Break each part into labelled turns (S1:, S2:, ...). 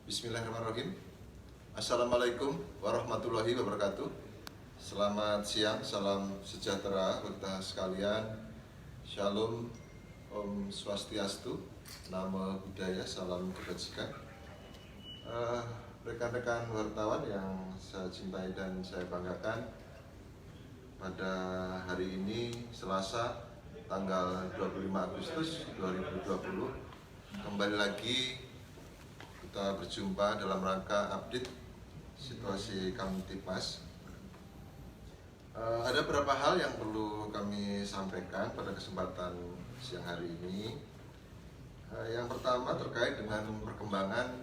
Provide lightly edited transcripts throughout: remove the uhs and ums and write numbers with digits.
S1: Bismillahirrahmanirrahim. Assalamualaikum warahmatullahi wabarakatuh. Selamat siang, salam sejahtera kita sekalian. Shalom, Om Swastiastu, Namo Buddhaya, salam kebajikan. Rekan-rekan wartawan yang saya cintai dan saya banggakan, pada hari ini Selasa tanggal 25 Agustus 2020 kembali lagi kita berjumpa dalam rangka update situasi Kamtibmas. Ada beberapa hal yang perlu kami sampaikan pada kesempatan siang hari ini. Yang pertama terkait dengan perkembangan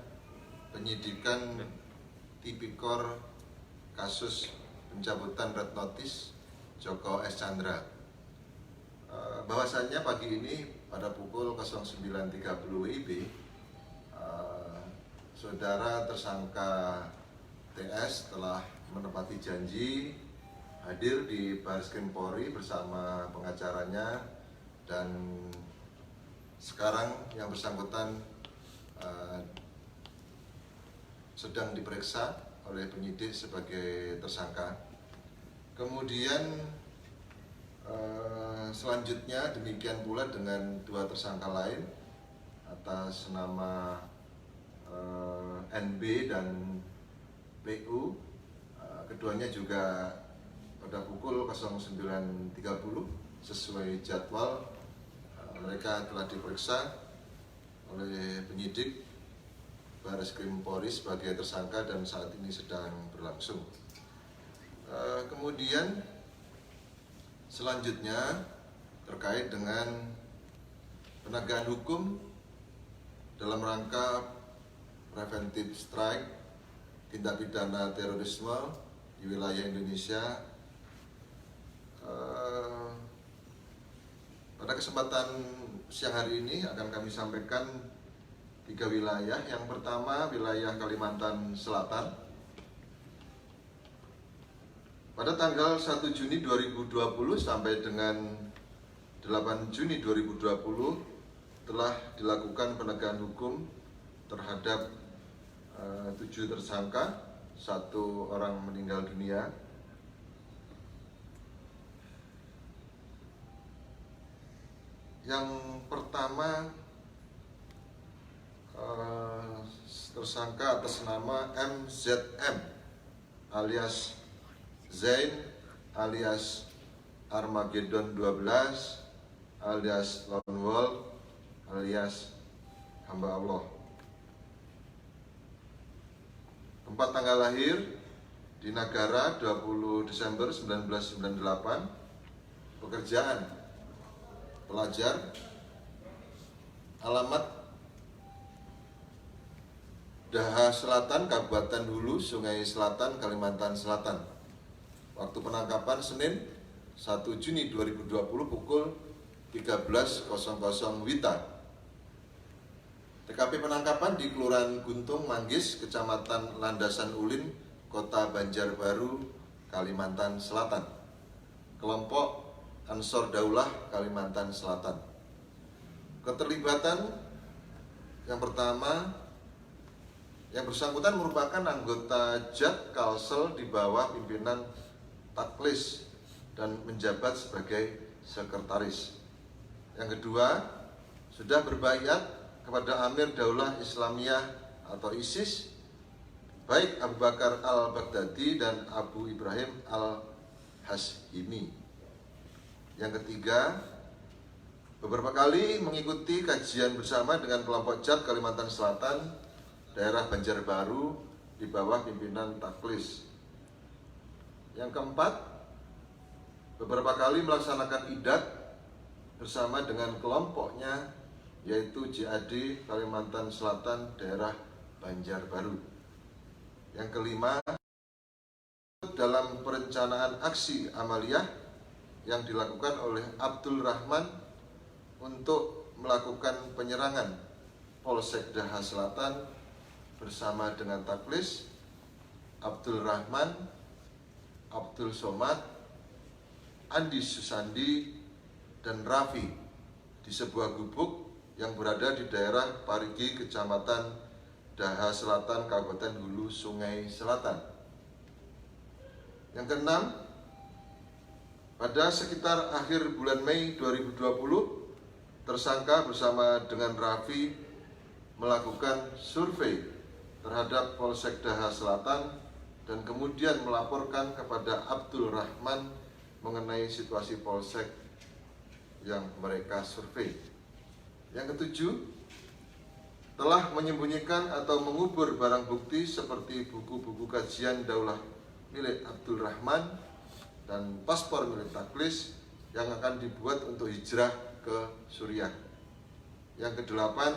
S1: penyidikan tipikor kasus pencabutan red notice Joko S. Chandra. Bahwasannya pagi ini pada pukul 09.30 WIB, saudara tersangka TS telah menepati janji hadir di Barreskrim Polri bersama pengacaranya, dan sekarang yang bersangkutan sedang diperiksa oleh penyidik sebagai tersangka. Kemudian selanjutnya demikian pula dengan dua tersangka lain atas nama NB dan PU. Keduanya juga pada pukul 09.30 sesuai jadwal mereka telah diperiksa oleh penyidik Barreskrim Polri sebagai tersangka dan saat ini sedang berlangsung. Kemudian selanjutnya terkait dengan penegakan hukum dalam rangka preventive strike tindak pidana terorisme di wilayah Indonesia. Pada kesempatan siang hari ini akan kami sampaikan 3 wilayah. Yang pertama, wilayah Kalimantan Selatan. Pada tanggal 1 Juni 2020 sampai dengan 8 Juni 2020 telah dilakukan penegakan hukum terhadap 7 tersangka, 1 orang meninggal dunia. Yang pertama, tersangka atas nama MZM alias Zain alias Armageddon 12 alias Lone Wolf alias hamba Allah. Tempat tanggal lahir di Nagara 20 Desember 1998. Pekerjaan pelajar. Alamat Daha Selatan, Kabupaten Hulu, Sungai Selatan, Kalimantan Selatan. Waktu penangkapan Senin 1 Juni 2020 pukul 13.00 WITA. TKP penangkapan di Kelurahan Guntung Manggis, Kecamatan Landasan Ulin, Kota Banjarbaru, Kalimantan Selatan. Kelompok Ansor Daulah, Kalimantan Selatan. Keterlibatan yang pertama, yang bersangkutan merupakan anggota JAT Kalsel di bawah pimpinan Taklis dan menjabat sebagai sekretaris. Yang kedua, sudah berbaiat kepada Amir Daulah Islamiyah atau ISIS, baik Abu Bakar Al-Baghdadi dan Abu Ibrahim Al-Hashimi. Yang ketiga, beberapa kali mengikuti kajian bersama dengan kelompok JAT Kalimantan Selatan, daerah Banjarbaru di bawah pimpinan Taklis. Yang keempat, beberapa kali melaksanakan idat bersama dengan kelompoknya, yaitu JAD Kalimantan Selatan, daerah Banjarbaru. Yang kelima, dalam perencanaan aksi amaliyah yang dilakukan oleh Abdul Rahman untuk melakukan penyerangan Polsek Daha Selatan bersama dengan Taklis, Abdul Rahman, Abdul Somad, Andi Susandi, dan Raffi di sebuah gubuk yang berada di daerah Parigi, Kecamatan Daha Selatan, Kabupaten Hulu Sungai Selatan. Yang keenam, pada sekitar akhir bulan Mei 2020, tersangka bersama dengan Raffi melakukan survei terhadap Polsek Daha Selatan dan kemudian melaporkan kepada Abdul Rahman mengenai situasi polsek yang mereka survei. Yang ketujuh, telah menyembunyikan atau mengubur barang bukti seperti buku-buku kajian daulah milik Abdul Rahman dan paspor milik Taklis yang akan dibuat untuk hijrah ke Suriah. Yang kedelapan,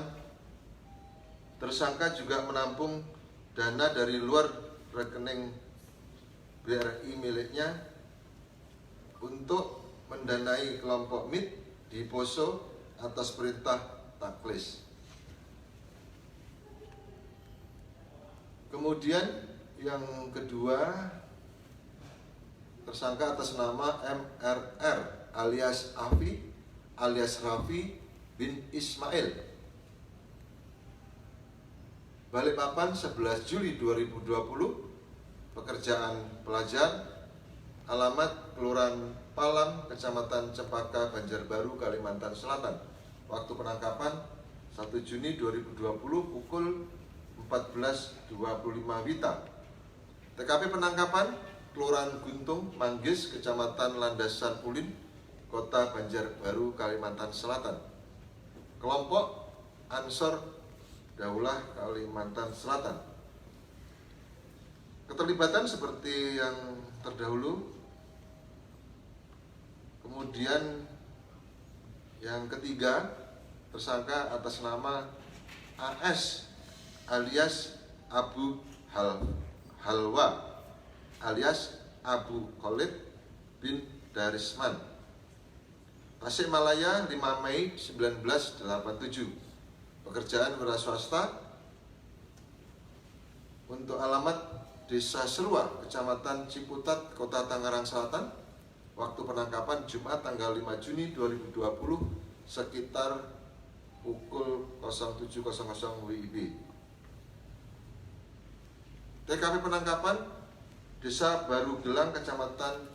S1: tersangka juga menampung dana dari luar rekening BRI miliknya untuk mendanai kelompok MIT di Poso atas perintah Taklis. Kemudian yang kedua, tersangka atas nama MRR alias Afi alias Raffi bin Ismail, Balikpapan 11 Juli 2020, pekerjaan pelajar, alamat Kelurahan Palam, Kecamatan Cempaka, Banjarbaru, Kalimantan Selatan. Waktu penangkapan 1 Juni 2020 pukul 14.25 WITA. TKP penangkapan Kelurahan Guntung, Manggis, Kecamatan Landasan Ulin, Kota Banjarbaru, Kalimantan Selatan. Kelompok Ansor Daulah, Kalimantan Selatan. Keterlibatan seperti yang terdahulu. Kemudian yang ketiga, tersangka atas nama AS alias Abu Halwa alias Abu Khalid bin Darisman, Tasikmalaya 5 Mei 1987, pekerjaan wira swasta, untuk alamat Desa Serua, Kecamatan Ciputat, Kota Tangerang Selatan. Waktu penangkapan Jumat tanggal 5 Juni 2020 sekitar pukul 07.00 WIB. TKP penangkapan Desa Baru Gelang, Kecamatan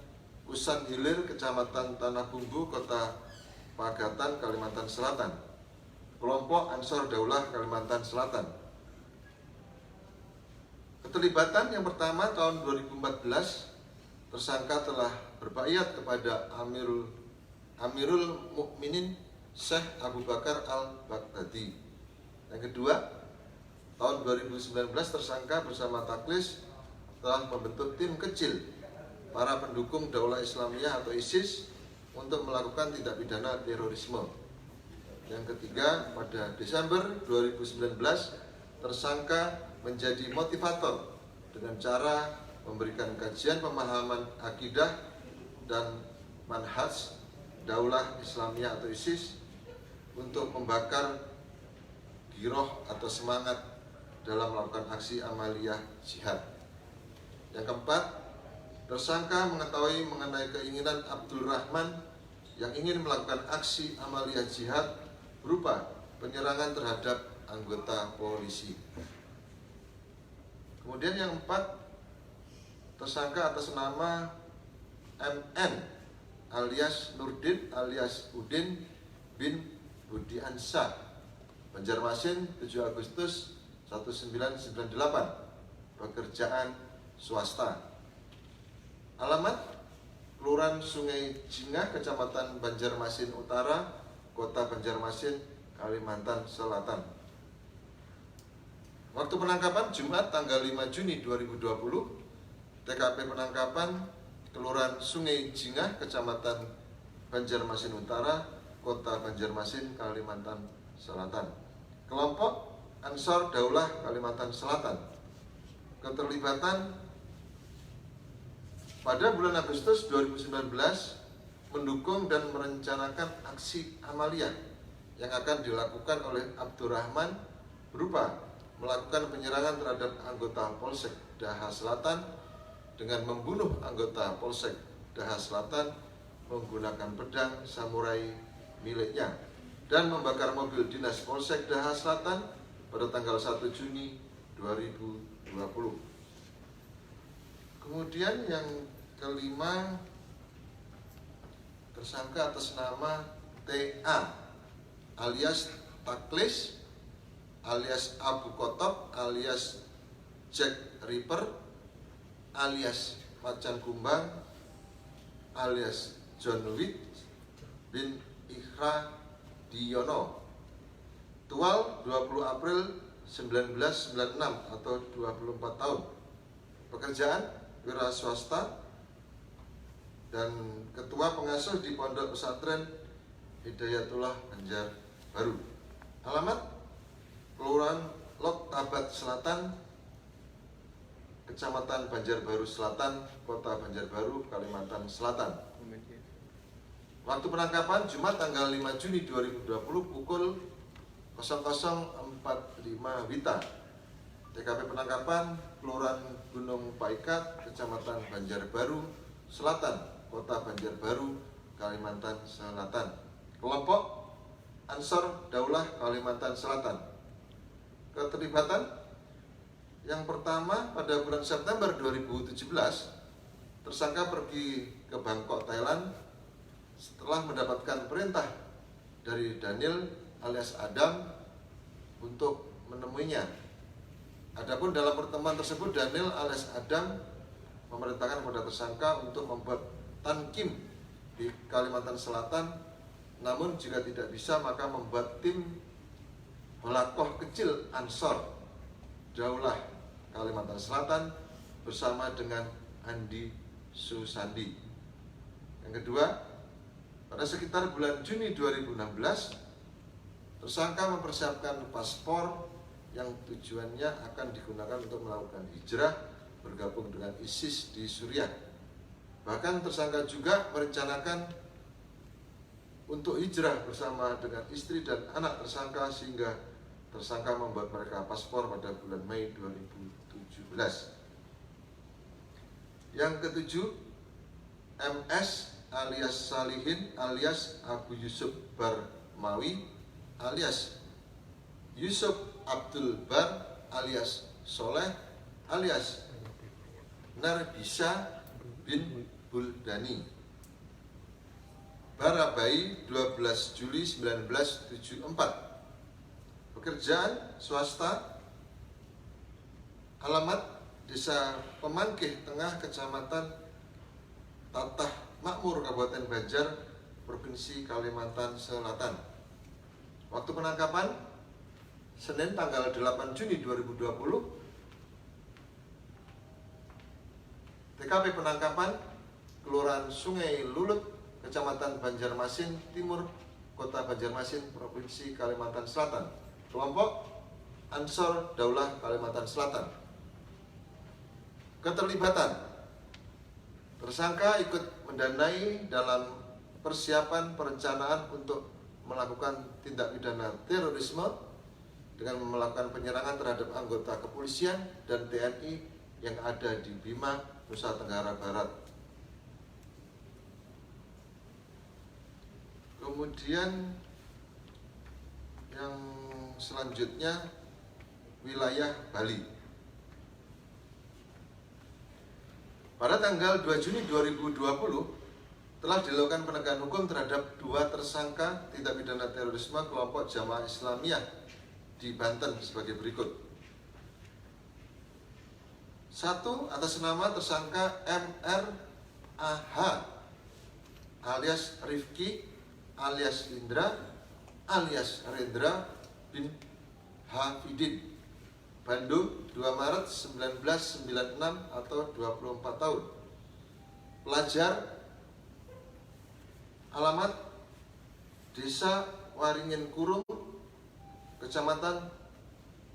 S1: Kusan Hilir, Kecamatan Tanah Bumbu, Kota Pagatan, Kalimantan Selatan. Kelompok Ansor Daulah, Kalimantan Selatan. Keterlibatan yang pertama tahun 2014, tersangka telah berbaiat kepada Amirul Mukminin Syekh Abu Bakar Al-Baghdadi. Yang kedua, tahun 2019 tersangka bersama Taklis telah membentuk tim kecil para pendukung Daulah Islamiyah atau ISIS untuk melakukan tindak pidana terorisme. Yang ketiga, pada Desember 2019 tersangka menjadi motivator dengan cara memberikan kajian pemahaman akidah dan manhaj Daulah Islamiyah atau ISIS untuk membakar giroh atau semangat dalam melakukan aksi amaliyah jihad. Yang keempat, tersangka mengetahui mengenai keinginan Abdul Rahman yang ingin melakukan aksi amaliyah jihad berupa penyerangan terhadap anggota polisi. Kemudian yang keempat, tersangka atas nama MN alias Nurdin alias Udin bin Budiansyah, Banjarmasin 7 Agustus 1998, pekerjaan swasta. Alamat Kelurahan Sungai Jingah, Kecamatan Banjarmasin Utara, Kota Banjarmasin, Kalimantan Selatan. Waktu penangkapan Jumat tanggal 5 Juni 2020, TKP penangkapan Kelurahan Sungai Jingah, Kecamatan Banjarmasin Utara, Kota Banjarmasin, Kalimantan Selatan. Kelompok Ansor Daulah, Kalimantan Selatan. Keterlibatan pada bulan Agustus 2019 mendukung dan merencanakan aksi amaliyah yang akan dilakukan oleh Abdurrahman berupa melakukan penyerangan terhadap anggota Polsek Daha Selatan dengan membunuh anggota Polsek Daha Selatan menggunakan pedang samurai miliknya dan membakar mobil dinas Polsek Daha Selatan pada tanggal 1 Juni 2020. Kemudian yang kelima, tersangka atas nama TA alias Taklis alias Abu Kotop alias Jack Ripper alias Macan Kumbang alias John Witt bin Ikhra Diono, Tual 20 April 1996 atau 24 tahun. Pekerjaan wira swasta dan ketua pengasuh di Pondok Pesantren Hidayatullah Banjarbaru. Alamat Kelurahan Lok Tabat Selatan, Kecamatan Banjarbaru Selatan, Kota Banjarbaru, Kalimantan Selatan. Waktu penangkapan Jumat tanggal 5 Juni 2020 pukul 00.45 WITA. TKP penangkapan Kelurahan Gunung Paikat, Kecamatan Banjarbaru Selatan, Kota Banjarbaru, Kalimantan Selatan. Kelompok Ansor Daulah Kalimantan Selatan. Keterlibatan yang pertama, pada bulan September 2017 tersangka pergi ke Bangkok, Thailand setelah mendapatkan perintah dari Daniel alias Adam untuk menemuinya. Adapun dalam pertemuan tersebut Daniel alias Adam memerintahkan kepada tersangka untuk membuat tankim di Kalimantan Selatan, namun jika tidak bisa maka membuat tim holakoh kecil Ansor Daulah Kalimantan Selatan bersama dengan Andi Susandi. Yang kedua, pada sekitar bulan Juni 2016 tersangka mempersiapkan paspor yang tujuannya akan digunakan untuk melakukan hijrah bergabung dengan ISIS di Suriah. Bahkan tersangka juga merencanakan untuk hijrah bersama dengan istri dan anak tersangka, sehingga tersangka membuat mereka paspor pada bulan Mei 2017. Yang ketujuh, MS alias Salihin alias Abu Yusuf Barmawi alias Yusuf Abdul Bar alias Soleh alias Narbisa bin Buldani, Barabai 12 Juli 1974. Pekerjaan swasta, alamat Desa Pemangkih Tengah, Kecamatan Tatah Makmur, Kabupaten Banjar, Provinsi Kalimantan Selatan. Waktu penangkapan Senin tanggal 8 Juni 2020. TKP penangkapan Kelurahan Sungai Lulut, Kecamatan Banjarmasin Timur, Kota Banjarmasin, Provinsi Kalimantan Selatan. Kelompok Ansor Daulah Kalimantan Selatan. Keterlibatan, tersangka ikut mendanai dalam persiapan perencanaan untuk melakukan tindak pidana terorisme dengan melakukan penyerangan terhadap anggota kepolisian dan TNI yang ada di Bima, Nusa Tenggara Barat. Kemudian yang selanjutnya wilayah Bali. Pada tanggal 2 Juni 2020 telah dilakukan penegakan hukum terhadap dua tersangka tindak pidana terorisme kelompok Jamaah Islamiyah di Banten sebagai berikut. 1. Atas nama tersangka MRAH alias Rifki alias Indra alias Rendra bin Hafidin, Bandung 2 Maret 1996 atau 24 tahun. Pelajar, alamat Desa Waringin Kurung, Kecamatan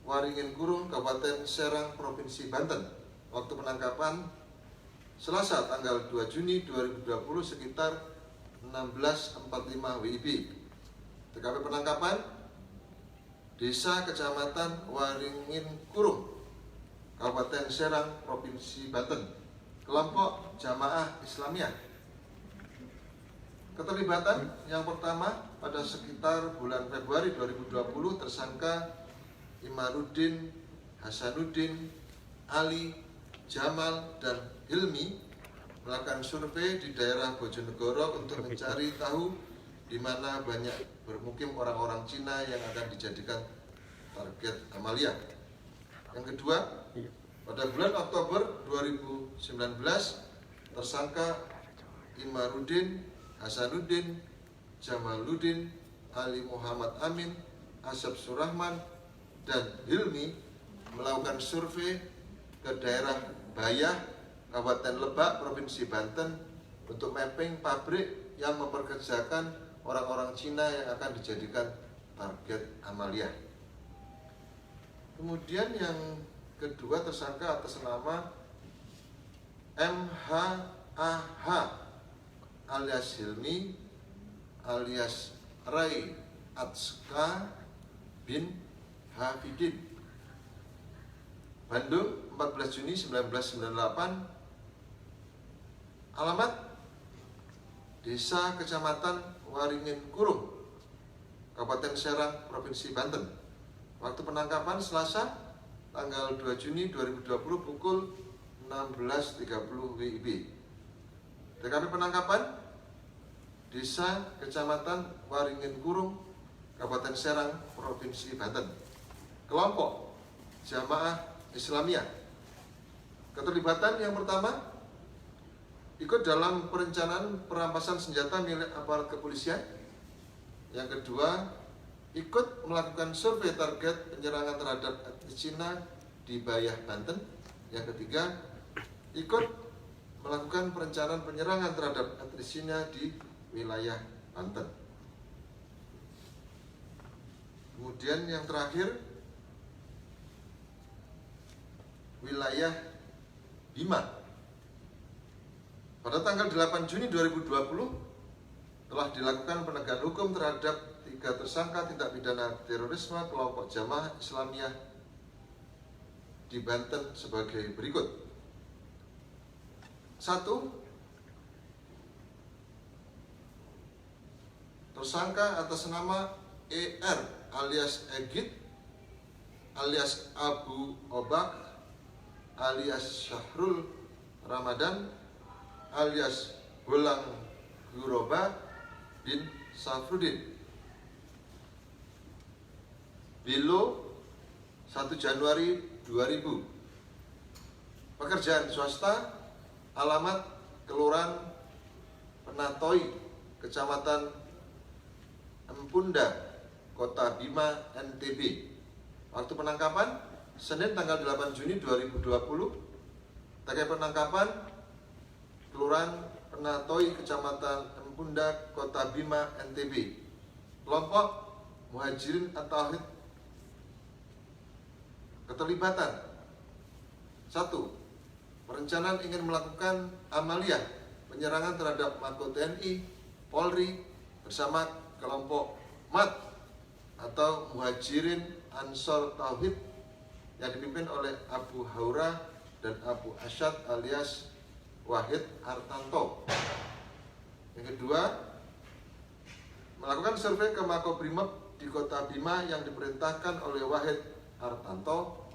S1: Waringin Kurung, Kabupaten Serang, Provinsi Banten. Waktu penangkapan Selasa tanggal 2 Juni 2020 sekitar 16.45 WIB. TKP penangkapan Desa Kecamatan Waringin Kurung, Kabupaten Serang, Provinsi Banten. Kelompok Jamaah Islamiyah. Keterlibatan yang pertama, pada sekitar bulan Februari 2020 tersangka Imaruddin Hasanuddin, Ali, Jamal, dan Hilmi melakukan survei di daerah Bojonegoro untuk mencari tahu di mana banyak bermukim orang-orang Cina yang akan dijadikan target amalia. Yang kedua, pada bulan Oktober 2019, tersangka Imaruddin, Hasanuddin, Jamaluddin, Ali Muhammad Amin, Asep Surahman, dan Hilmi melakukan survei ke daerah Bayah, Kabupaten Lebak, Provinsi Banten untuk mapping pabrik yang mempekerjakan orang-orang Cina yang akan dijadikan target amalia. Kemudian yang kedua, tersangka atas nama MHAH alias Hilmi alias Rai Atska bin Hafidin, Bandung, 14 Juni 1998. Alamat Desa Kecamatan Waringin Kurung, Kabupaten Serang, Provinsi Banten. Waktu penangkapan Selasa tanggal 2 Juni 2020 pukul 16.30 WIB. TKP penangkapan Desa Kecamatan Waringin Kurung, Kabupaten Serang, Provinsi Banten. Kelompok Jamaah Islamiyah. Keterlibatan yang pertama, ikut dalam perencanaan perampasan senjata milik aparat kepolisian. Yang kedua, ikut melakukan survei target penyerangan terhadap etnis Cina di Bayah, Banten. Yang ketiga, ikut melakukan perencanaan penyerangan terhadap etnis Cina di wilayah Banten. Kemudian yang terakhir, wilayah Bima. Pada tanggal 8 Juni 2020 telah dilakukan penegakan hukum terhadap 3 tersangka tindak pidana terorisme kelompok Jamaah Islamiyah di Banten sebagai berikut. 1. Tersangka atas nama ER alias Egit alias Abu Obak alias Syahrul Ramadan alias Bolang Guroba bin Safruddin. Bilo 1 Januari 2000. Pekerjaan swasta, alamat Kelurahan Penatoi, Kecamatan Empunda, Kota Bima, NTB. Waktu penangkapan Senin tanggal 8 Juni 2020. TKP penangkapan Kelurahan Penatoi, Kecamatan Empunda, Kota Bima, NTB. Kelompok Muhajirin At-Tauhid. Keterlibatan 1. Perencanaan ingin melakukan amalia penyerangan terhadap Mako TNI, Polri bersama kelompok MAT atau Muhajirin Ansor Tauhid yang dipimpin oleh Abu Haura dan Abu Asyad alias Wahid Hartanto. Yang kedua, melakukan survei ke Makobrimob di Kota Bima yang diperintahkan oleh Wahid Hartanto,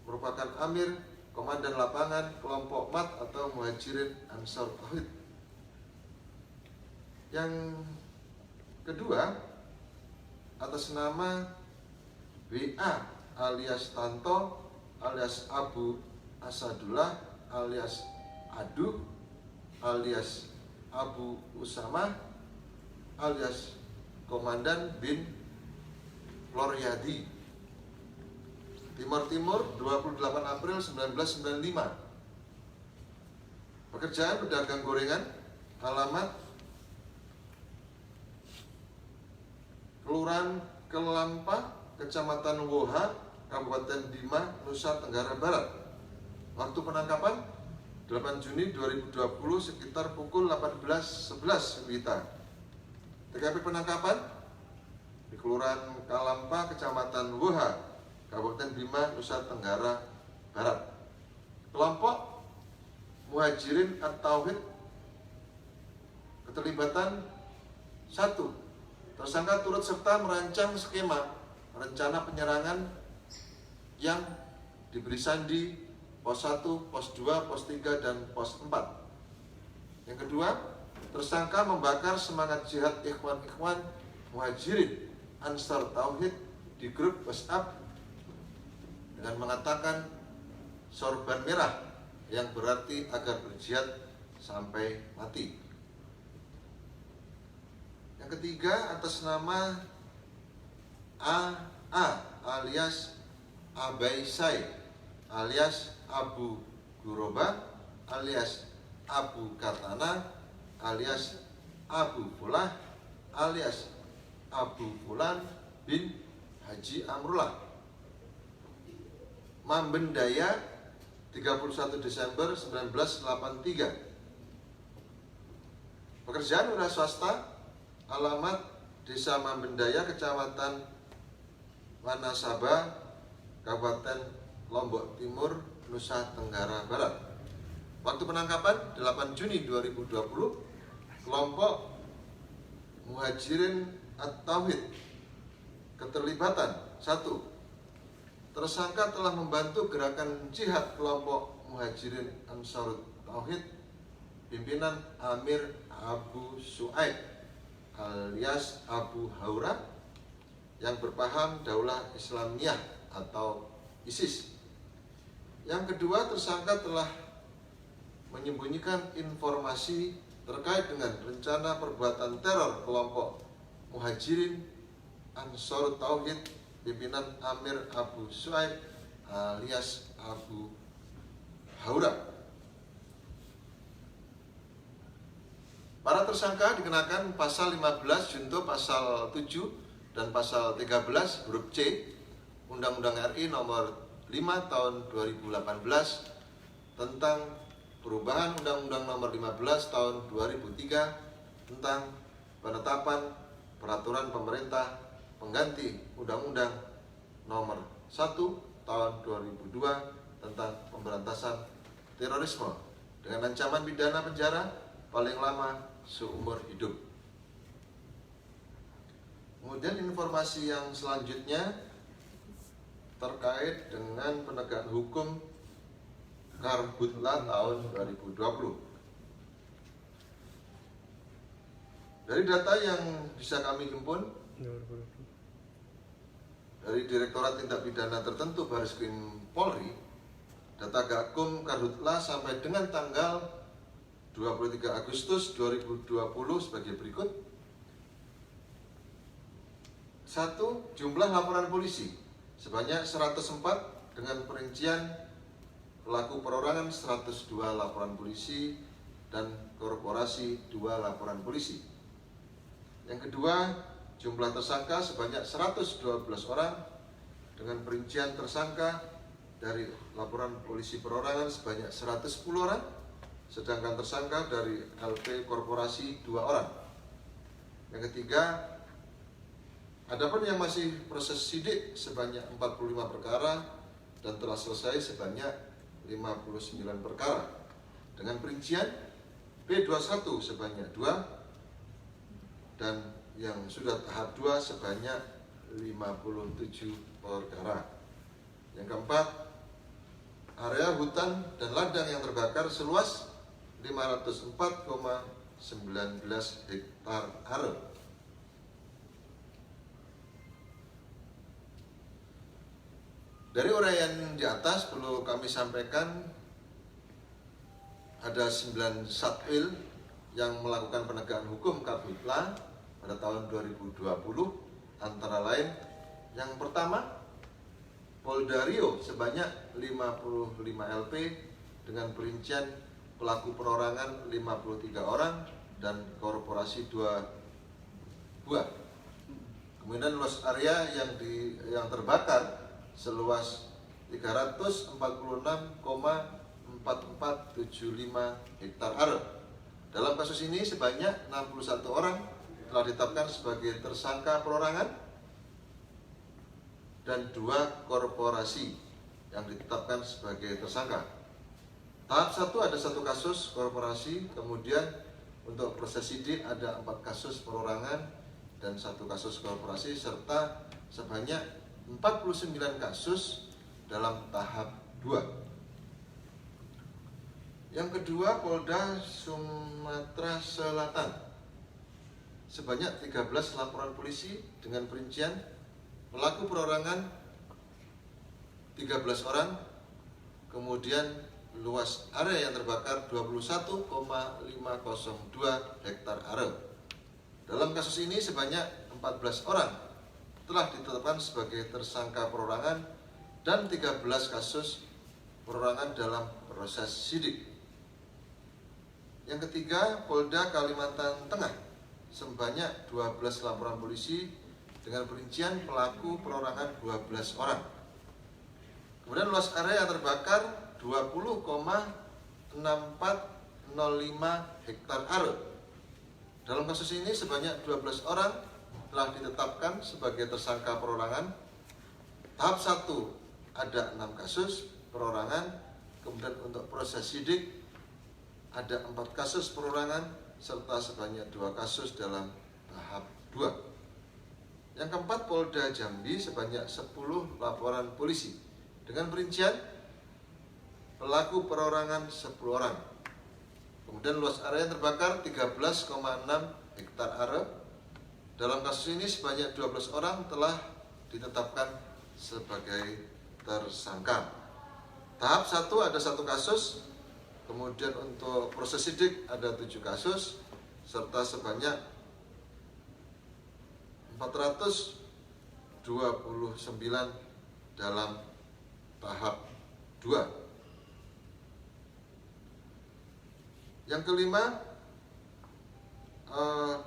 S1: merupakan Amir Komandan Lapangan kelompok MAT atau Muhajirin Ansor Tauhid. Yang kedua, atas nama WA alias Tanto alias Abu Asadullah alias Adu alias Abu Usama alias Komandan bin Floryadi. Timur Timur, 28 April 1995. Pekerjaan pedagang gorengan, alamat Kelurahan Kelampa, Kecamatan Woha, Kabupaten Bima, Nusa Tenggara Barat. Waktu penangkapan 8 Juni 2020 sekitar pukul 18.11 WITA. TKP penangkapan di Kelurahan Kalampa, Kecamatan Woha, Kabupaten Bima, Nusa Tenggara Barat. Kelompok Muhajirin At-Tauhid. Keterlibatan 1. Tersangka turut serta merancang skema rencana penyerangan yang diberi sandi pos 1, pos 2, pos 3, dan pos 4. Yang kedua, tersangka membakar semangat jihad ikhwan-ikhwan muhajirin Ansar Tauhid di grup WhatsApp dengan mengatakan sorban merah, yang berarti agar berjihad sampai mati. Yang ketiga, atas nama AA alias Abaisai alias Abu Guroba alias Abu Katana alias Abu Fulah alias Abu Fulan bin Haji Amrullah, Mambendaya, 31 Desember 1983. Pekerjaan wira swasta, alamat Desa Mambendaya, Kecamatan Wanasaba, Kabupaten Lombok Timur, Nusa Tenggara Barat. Waktu penangkapan 8 Juni 2020. Kelompok Muhajirin At-Tauhid. Keterlibatan: 1. Tersangka telah membantu gerakan jihad kelompok Muhajirin Ansarut Tauhid pimpinan Amir Abu Su'aib alias Abu Haura yang berpaham Daulah Islamiyah atau ISIS. Yang kedua, tersangka telah menyembunyikan informasi terkait dengan rencana perbuatan teror kelompok Muhajirin Ansarut Tauhid pimpinan Amir Abu Su'aib alias Abu Haura. Para tersangka dikenakan pasal 15 junto pasal 7 dan pasal 13 huruf C Undang-Undang RI nomor 5 tahun 2018 tentang perubahan Undang-Undang nomor 15 tahun 2003 tentang penetapan peraturan pemerintah pengganti Undang-Undang nomor 1 tahun 2002 tentang pemberantasan terorisme dengan ancaman pidana penjara paling lama seumur hidup. Kemudian informasi yang selanjutnya terkait dengan penegakan hukum Karhutla tahun 2020. Dari data yang bisa kami himpun dari Direktorat Tindak Pidana Tertentu Bareskrim Polri, data Gakum Karhutla sampai dengan tanggal 23 Agustus 2020 sebagai berikut. 1. Jumlah laporan polisi sebanyak 104 dengan perincian pelaku perorangan 102 laporan polisi dan korporasi 2 laporan polisi. Yang kedua, jumlah tersangka sebanyak 112 orang dengan perincian tersangka dari laporan polisi perorangan sebanyak 110 orang, sedangkan tersangka dari LP korporasi 2 orang. Yang ketiga, adapun yang masih proses sidik sebanyak 45 perkara dan telah selesai sebanyak 59 perkara dengan perincian P21 sebanyak 2 dan yang sudah tahap 2 sebanyak 57 perkara. Yang keempat, area hutan dan ladang yang terbakar seluas 504,19 hektar are. Dari uraian di atas perlu kami sampaikan ada 9 satwil yang melakukan penegakan hukum Karhutla pada tahun 2020, antara lain yang pertama, Polda Riau sebanyak 55 LP dengan perincian pelaku perorangan 53 orang dan korporasi 2 buah. Kemudian luas area yang terbakar seluas 346,4475 hektar are. Dalam kasus ini sebanyak 61 orang telah ditetapkan sebagai tersangka perorangan dan 2 korporasi yang ditetapkan sebagai tersangka. Tahap 1 ada 1 kasus korporasi, kemudian untuk proses sidik ada 4 kasus perorangan dan 1 kasus korporasi serta sebanyak 49 kasus dalam tahap 2. Yang kedua, Polda Sumatera Selatan, sebanyak 13 laporan polisi dengan perincian pelaku perorangan 13 orang, kemudian luas area yang terbakar 21,502 hektar area. Dalam kasus ini sebanyak 14 orang telah ditetapkan sebagai tersangka perorangan dan 13 kasus perorangan dalam proses sidik. Yang ketiga, Polda Kalimantan Tengah, sebanyak 12 laporan polisi dengan perincian pelaku perorangan 12 orang. Kemudian luas area yang terbakar 20,6405 hektar area. Dalam kasus ini sebanyak 12 orang telah ditetapkan sebagai tersangka perorangan. Tahap 1 ada 6 kasus perorangan, kemudian untuk proses sidik ada 4 kasus perorangan serta sebanyak 2 kasus dalam tahap 2. Yang keempat, Polda Jambi, sebanyak 10 laporan polisi dengan perincian pelaku perorangan 10 orang. Kemudian luas area yang terbakar 13,6 hektar area. Dalam kasus ini sebanyak 12 orang telah ditetapkan sebagai tersangka. Tahap 1 ada 1 kasus, kemudian untuk proses sidik ada 7 kasus, serta sebanyak 429 dalam tahap 2. Yang kelima,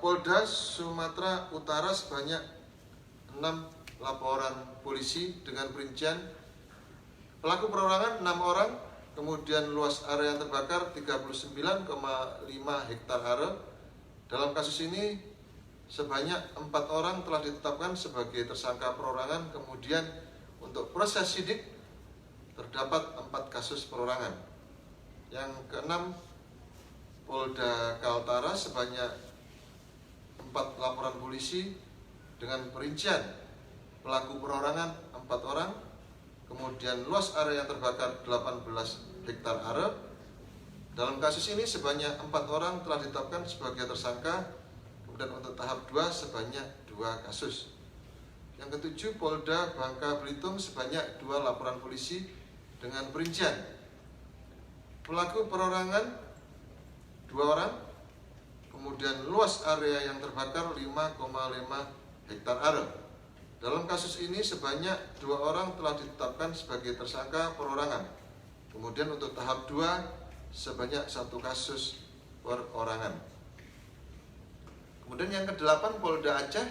S1: Polda Sumatera Utara, sebanyak 6 laporan polisi dengan perincian pelaku perorangan 6 orang, kemudian luas area yang terbakar 39,5 hektar area. Dalam kasus ini sebanyak 4 orang telah ditetapkan sebagai tersangka perorangan, kemudian untuk proses sidik terdapat 4 kasus perorangan. Yang keenam, Polda Kaltara, sebanyak 4 laporan polisi dengan perincian pelaku perorangan 4 orang, kemudian luas area yang terbakar 18 hektar area. Dalam kasus ini sebanyak 4 orang telah ditetapkan sebagai tersangka, kemudian untuk tahap 2 sebanyak 2 kasus. Yang ketujuh, Polda Bangka Belitung, sebanyak 2 laporan polisi dengan perincian pelaku perorangan 2 orang, kemudian luas area yang terbakar 5,5 hektar area. Dalam kasus ini sebanyak 2 orang telah ditetapkan sebagai tersangka perorangan. Kemudian untuk tahap 2 sebanyak 1 kasus perorangan. Kemudian yang ke-8, Polda Aceh,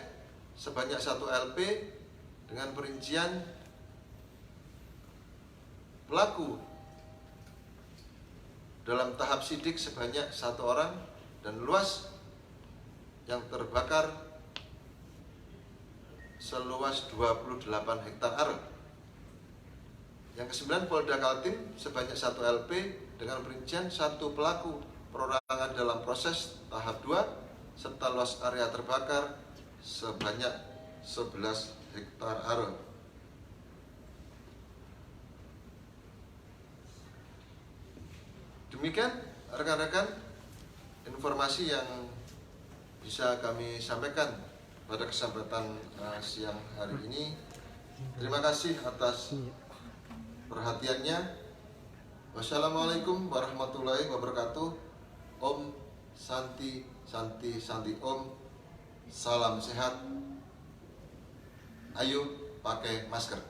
S1: sebanyak 1 LP dengan perincian pelaku dalam tahap sidik sebanyak 1 orang dan luas yang terbakar seluas 28 hektar area. Yang ke-9, Polda Kaltim, sebanyak 1 LP dengan perincian 1 pelaku perorangan dalam proses tahap 2 serta luas area terbakar sebanyak 11 hektar area. Demikian rekan-rekan informasi yang bisa kami sampaikan pada kesempatan siang hari ini. Terima kasih atas perhatiannya. Wassalamualaikum warahmatullahi wabarakatuh. Om Santi Santi Santi Om. Salam sehat. Ayo pakai masker.